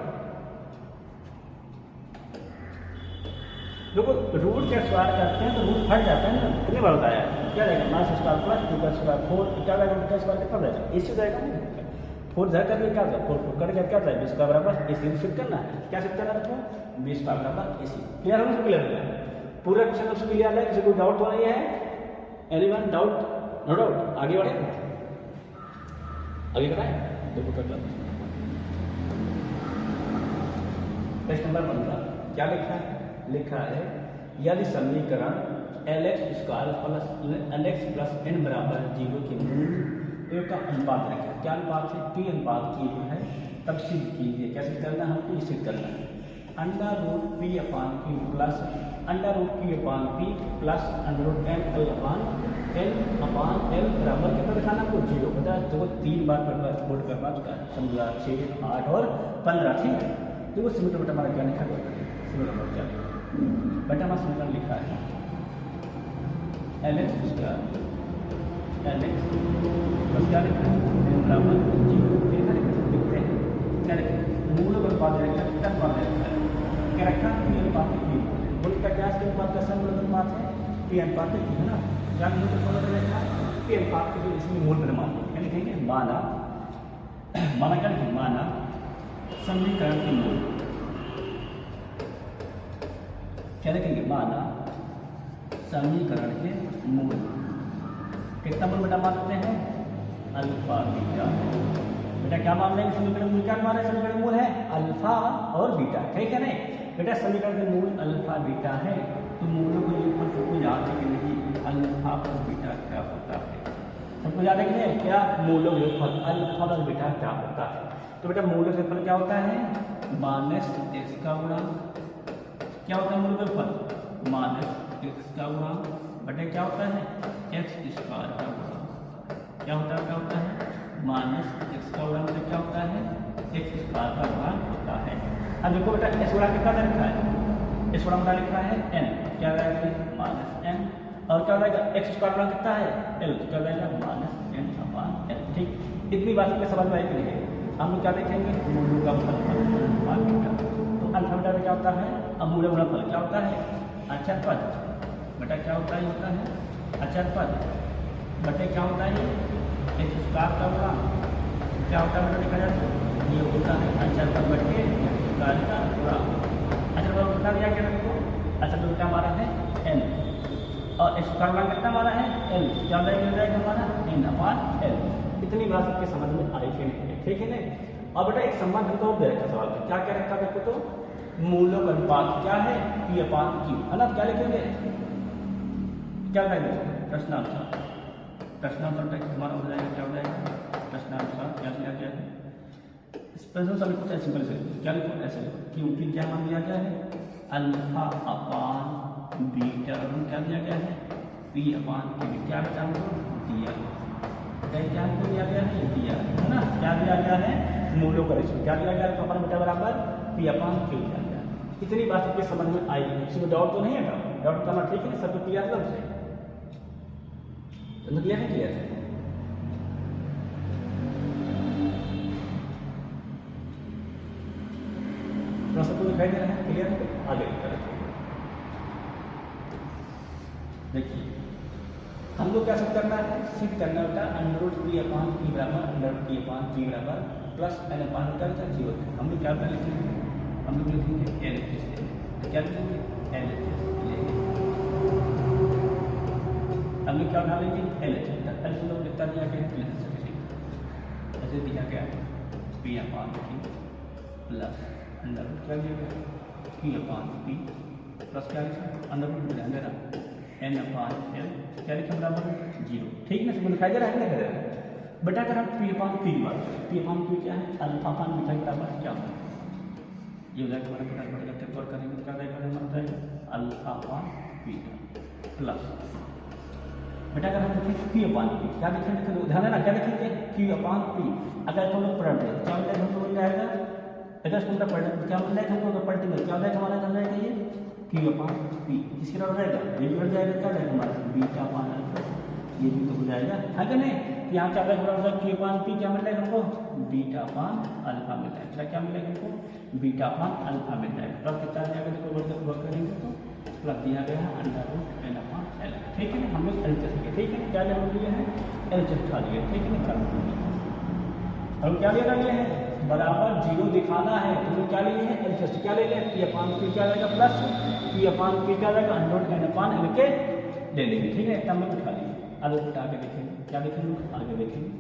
देखो रूट का स्क्वायर करते हैं तो रूट फट जाता है ना कितने बार होता है क्या जाएगा माइनस स्क्वायर प्लस 2 का स्क्वायर 4 क्या जाएगा का स्क्वायर कितना जाएगा इसी जाएगा 4 जाए करके क्या जाएगा 4 कट गया क्या जाएगा 20 का बराबर ac शिफ्ट करना है क्या शिफ्ट करना है 20 का बराबर ac। क्लियर है क्लियर हो गया पूरा क्वेश्चन आपसे क्लियर है किसी को डाउट तो नहीं है एनीवन डाउट नो डाउट आगे बढ़े आगे कराएं देखो कर पेज नंबर 15 क्या लिखा है यदि समीकरण lx square plus lx plus n बराबर 0 के मूल का अनुपात रखें क्या अनुपात है p अनुपात की है तब सिद्ध कीजिए कैसे करना है हमको सिद्ध करना है √p/q plus √q/p plus √n/l बराबर कितना दिखाना आपको 0 बता देखो 3 बार बोर्ड करवा चुका है समझा 6 8 और 15 ठीक है। देखो सिमिटर बेटा हमारा क्या लिखा है सिमिटर क्या बेटा हमारा समीकरण लिखा है lx स्क्वायर lx बस क्या लिखा है बराबर 0 लिखते हैं क्या लिखा है मूल का अनुपात रखा है कितना अनुपात रखा है क्या रखा है p अनुपात q मूल का क्या है अनुपात का मूल अनुपात है p अनुपात q है ना क्या मूल का अनुपात रखा है p अनुपात q इसमें मूल परिमाण क्या लिखेंगे माना क्या लिखेंगे माना समीकरण के मूल क्या लिखेंगे माना समीकरण के मूल कितना मूल बेटा मानते हैं अल्फा बीटा बेटा क्या मान लेंगे समीकरण मूल क्या मान रहे समीकरण मूल है अल्फा और बीटा ठीक है नहीं बेटा समीकरण के मूल अल्फा बीटा है तो मूलों को यूं सबको याद है कि नहीं अल्फा प्लस बीटा क्या होता है सबको याद है कि नहीं क्या मूलों का योगफल अल्फा प्लस बीटा क्या होता है। तो बेटा मूलों का योगफल क्या होता है -x का गुणा क्या होता है मूल का योगफल -x का गुणा बटे क्या होता है x स्क्वायर का गुणा क्या होता है -x का गुणा मतलब क्या होता है x स्क्वायर का गुणा होता है। अब देखो बेटा x गुणा कितना लिखा है x गुणा लिखा है n क्या रहेगा -n और क्या रहेगा x स्क्वायर गुणा कितना है l क्या रहेगा -n/l ठीक। इतनी बात के समझ में आई कि नहीं हम लोग क्या देखेंगे मूलों का फल तो अल्फा बीटा क्या होता है अब मूल गुणनफल क्या होता है अचर पद बेटा क्या होता है अचर पद बटे क्या होता है x स्क्वायर का गुणा क्या होता है बेटा देखा जाए ये होता है अचर पद बटे x स्क्वायर का गुणा अचर पद कितना दिया गया देखो अचर पद क्या हमारा है n और x स्क्वायर का कितना हमारा है l क्या मिल जाएगा हमारा n/l। इतनी बात सबके समझ में आई कि नहीं ठीक है नहीं। और बेटा एक संबंध हमको दे रखा सवाल में क्या क्या रखा देखो तो मूलों का अनुपात क्या है p/q है ना क्या लिखेंगे क्या कहेंगे प्रश्नानुसार हमारा हो जाएगा क्या हो जाएगा प्रश्नानुसार क्या दिया गया है प्रश्न सभी कुछ ऐसे सिंपल से क्या लिखो ऐसे क्योंकि क्या मान दिया गया है अल्फा/बीटा क्या दिया गया है पी अपान क्यू, क्या बचा हमको दिया, क्या हमको दिया गया है दिया है ना, क्या दिया गया है मूलों का रेशियो, क्या दिया गया है अपान बीटा बराबर पी अपान क्यू दिया गया। इतनी बात आपके समझ में आएगी, किसी को डाउट तो नहीं है, डाउट करना ठीक है, सबको क्लियर है हमसे, क्लियर है क्लियर है। सबको दिखाई दे रहा है, क्लियर है, आगे देखिए हम लोग क्या सब करना है, सिर्फ करना होता है under root P upon P बराबर under root P upon P बराबर प्लस एन अपान का जीरो। हम लोग क्या लिखेंगे, हम लोग लिखेंगे एल एच एस, तो क्या लिखेंगे एल एच एस, हम लोग क्या उठा लेंगे एल एच एस, एल से लोग कितना दिया गया ऐसे दिया गया P upon P plus under root क्या दिया गया पी अपान पी प्लस क्या लिखा अंडर रूट में ध्यान देना एन अपान एल, क्या लिखा बराबर जीरो, ठीक है ना, सबको दिखाई दे रहा है नहीं दिखाई दे रहा है। बेटा अगर हम पी अपान क्यू की बात करें, पी अपान क्यू क्या है अल्फा अपान बीटा के बराबर क्या होता है, ये हो जाएगा हमारा फटाफट करते तौर करेंगे क्या रहेगा हमारा जाएगा अल्फा अपान बीटा प्लस बेटा अगर हम देखें क्यू अपान पी, क्या लिखेंगे ध्यान देना क्या लिखेंगे क्यू अपान पी, अगर हम लोग पलट दें क्या मिलेगा हमको मिल जाएगा, अगर इसको पलट क्या मिल जाएगा हमको पलटेंगे क्या हो जाएगा हमारा मिल जाएगा ये क्यू अपान पी, किसके बराबर रहेगा ये भी बढ़ जाएगा क्या रहेगा हमारा बीटा अपान अल्फा, ये भी तो हो जाएगा है कि नहीं, यहाँ क्या बराबर क्यू अपान पी क्या मिल जाएगा हमको बीटा अपान अल्फा मिल जाएगा, क्या मिलेगा हमको बीटा अपान अल्फा मिल जाएगा, प्लस कितना आ जाएगा देखो वर्क करेंगे तो प्लस दिया गया है under root N upon L, ठीक है ना, हम लोग एल एच एस ठीक है क्या हम लिए हैं एल एच एस उठा लिए, ठीक है ना, हम क्या लेना लिए हैं बराबर जीरो दिखाना है, तो क्या लिए हैं एल एच एस, क्या ले लें पी अपान पी क्या रहेगा प्लस पी अपान पी क्या रहेगा under root N upon L के ले लेंगे, ठीक है, तब हम उठा लिए, अब आगे देखेंगे क्या देखेंगे आगे देखेंगे,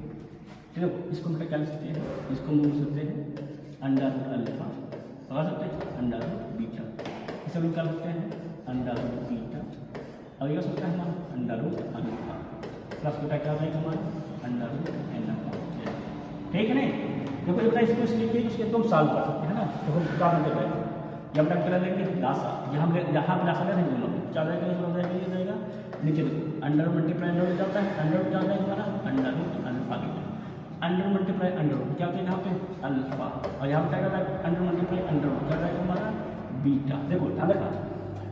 ठीक है, इसको हम क्या लिख सकते हैं, इसको हम लिख सकते हैं अंडर रूट अल्फा, लगा सकते हैं अंडर रूट बीटा, इसे हम क्या लिखते हैं अंडर रूट बीटा, और ये हो सकता है हमारा अंडर रूट अल्फा प्लस बेटा क्या रहेगा हमारा अंडर रूट एन अपान, ठीक है नहीं, देखो ये बेटा इसको लिखिए इसके तुम सॉल्व कर सकते हैं ना, तो हम क्या करते हैं ये हम क्या लेंगे लासा, यहाँ पे लासा ले रहे हैं दोनों में क्या रहेगा ये रहेगा नीचे अंडर मल्टीप्लाई अंडर रूट जाता है, अंडर रूट जाता है हमारा under root alpha beta, under multiply under root क्या होता है यहाँ पे अल्फा, और यहाँ पे क्या करता है अंडर मल्टीप्लाई अंडर रूट क्या रहेगा हमारा बीटा, देखो ध्यान रखा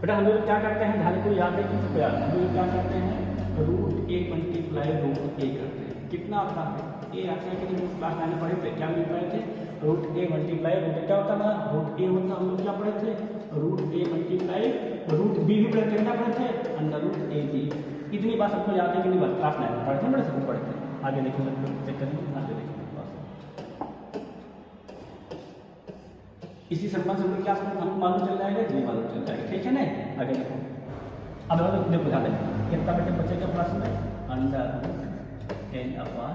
बेटा हम लोग क्या करते हैं ध्यान को याद है कि सबको याद है, हम लोग क्या करते हैं रूट ए मल्टीप्लाई रूट ए करते हैं, कितना आता है ए आता है कि क्लास आने पढ़े थे क्या मिल पाए थे रूट ए मल्टीप्लाई रूट क्या होता है रूट ए होता हम लोग क्या पढ़े थे root A multiply root B भी पढ़े थे क्या पढ़े थे अंडर रूट ए बी, इतनी बात सबको याद है कि नहीं बात क्लास 9 में पढ़े थे बड़े सबको पढ़े थे, आगे देखेंगे चेक करेंगे आगे देखेंगे इसी संबंध से हम लोग क्या हमको मालूम चल जाएगा ये मालूम चल जाएगा, ठीक है ना, आगे देखो अब देखो ध्यान दें कितना बेटे बचेगा प्लस में under root N upon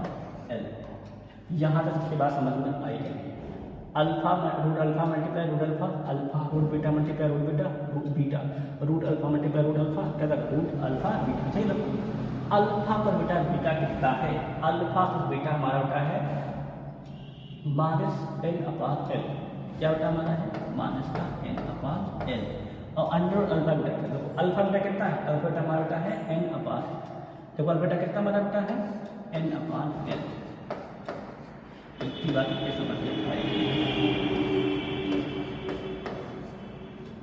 L, यहाँ तक इसके बाद समझ में आएगी alpha root alpha multiply root alpha alpha root beta multiply root beta root beta root alpha multiply root alpha क्या था रूट अल्फा बीटा, सही लगता अल्फा पर बीटा बीटा कितना है अल्फा पर बीटा हमारा होता है माइनस एन अपान एल, क्या होता है हमारा है माइनस का एन अपान एल, और अंडर अल्फा बीटा देखो अल्फा बीटा कितना है अल्फा बीटा हमारा होता है एन अपान, देखो अल्फा बीटा कितना हमारा होता है एन अपान एल, इतनी बात आपके समझ में आएगी,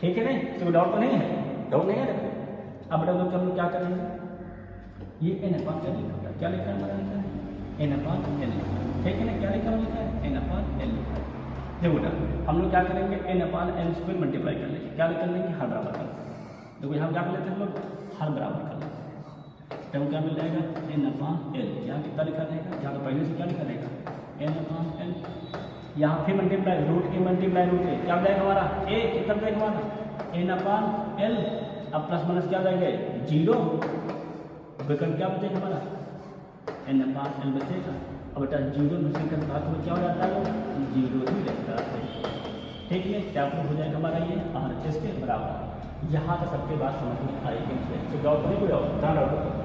ठीक है नहीं, तो डाउट तो नहीं है, डाउट नहीं है देखो अब डाउट हम लोग क्या करेंगे ये एन अपान एल लिखा है, क्या लिखा है हमारा लिखा है एन अपान एल, ठीक है ना, क्या लिखा है एन अपान एल लिखा है, देखो बेटा हम लोग क्या करेंगे N upon L square multiply कर लेंगे, क्या कर लेंगे हर बराबर कर, देखो यहाँ क्या कर लेते हैं हम लोग हर बराबर कर लेंगे, तब क्या मिल जाएगा एन अपान एल, यहाँ कितना लिखा रहेगा यहाँ तो पहले से क्या लिखा रहेगा एन अपान एल, यहाँ फिर multiply root A multiply root ए क्या जाएगा हमारा ए कितना जाएगा हमारा एन अपान एल, अब प्लस माइनस क्या जाएगा जीरो, विकल्प क्या बचेगा हमारा एन अपान एल बचेगा, अब बेटा जीरो में से तो क्या हो जाता है जीरो ही रहता है, ठीक है, क्या हो जाएगा हमारा ये आर एच एस के बराबर, यहाँ तक सबके बात समझ में आएगी, तो डाउट नहीं कोई ध्यान रखो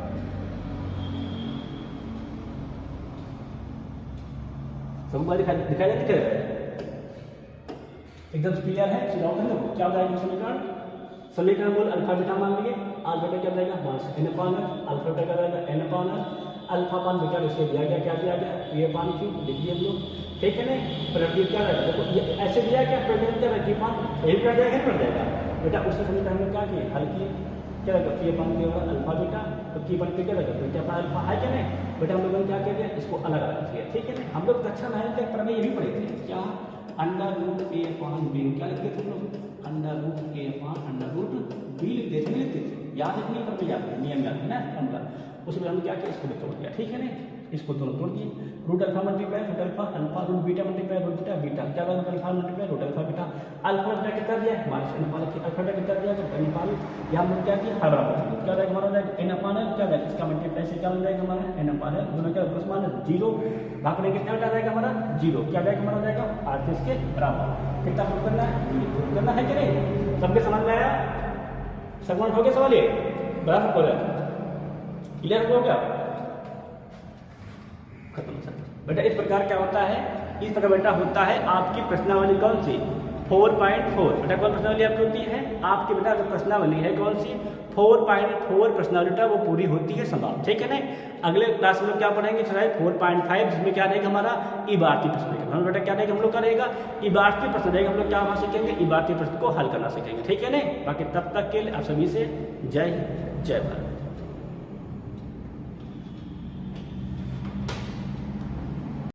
सबको दिखाई देते एकदम क्लियर है, डाउट है क्या हो जाएगा समीकरण, समीकरण बोल अल्फा बीटा मान लिए अल्फा बेटा क्या रहेगा minus N upon alpha beta क्या रहेगा एन अपान अल्फा अपान बेटा इसे दिया गया क्या दिया गया ए अपान क्यू लिख दिए हम लोग, ठीक है ना। प्रोडक्टिव क्या रहेगा देखो ये ऐसे दिया क्या प्रोडक्टिव क्या रहेगा अपान ए पड़ जाएगा पड़ जाएगा बेटा, उससे समीकरण में क्या किए हल किए क्या रहेगा पी अपान के होगा अल्फा बेटा, तो पी अपान पे क्या रहेगा बेटा अपान अल्फा है क्या नहीं बेटा, हम लोगों ने क्या किया इसको अलग अलग किया, ठीक है ना। हम लोग कक्षा 9 तक प्रमेय ये भी पढ़े थे क्या अंडर रूट ए अपान बी, क्या लिखते थे हम लोग अंडर रूट ए अपान अंडर रूट बी लिखते थे, लिखते थे याद है नहीं प्रमेय याद है नियम याद है ना फॉर्मूला, उसमें हमने क्या किया इसको भी तोड़ दिया, ठीक है ना। इसको दोनों तोड़ दिए root alpha multiply root alpha alpha root beta multiply root beta beta क्या होगा root alpha multiply root alpha beta alpha beta कितना दिया है minus N upon alpha beta कितना दिया है एन अपान, यहाँ हम लोग क्या किया हर बराबर क्या रहेगा हमारा रहेगा एन अपान क्या रहेगा इसका मल्टीप्लाई से क्या बन जाएगा हमारा एन अपान दोनों क्या प्लस माइनस जीरो भागने कितना बेटा रहेगा हमारा जीरो क्या रहेगा हमारा रहेगा आठ इसके बराबर, कितना प्रूव करना है प्रूव करना है कि नहीं, सबके समझ में आया समझ हो गया सवाल ये बराबर हो जाएगा क्लियर हो गया खत्म बेटा। इस प्रकार क्या होता है इस प्रकार बेटा होता है आपकी प्रश्नावली कौन सी 4.4 बेटा कौन प्रश्नावली आपकी होती है आपकी बेटा जो प्रश्नावली है कौन सी 4.4 प्रश्नावली वो पूरी होती है समाप्त, ठीक है ना। अगले क्लास में क्या पढ़ेंगे 4.5 जिसमें क्या रहेगा हमारा इबारती प्रश्न रहेगा, हम बेटा क्या रहेगा हम लोग करेगा इबारती प्रश्न रहेगा, हम लोग क्या वहाँ सीखेंगे इबारती प्रश्न को हल करना सीखेंगे, ठीक है ना। बाकी तब तक के लिए आप सभी से जय हिंद जय भारत।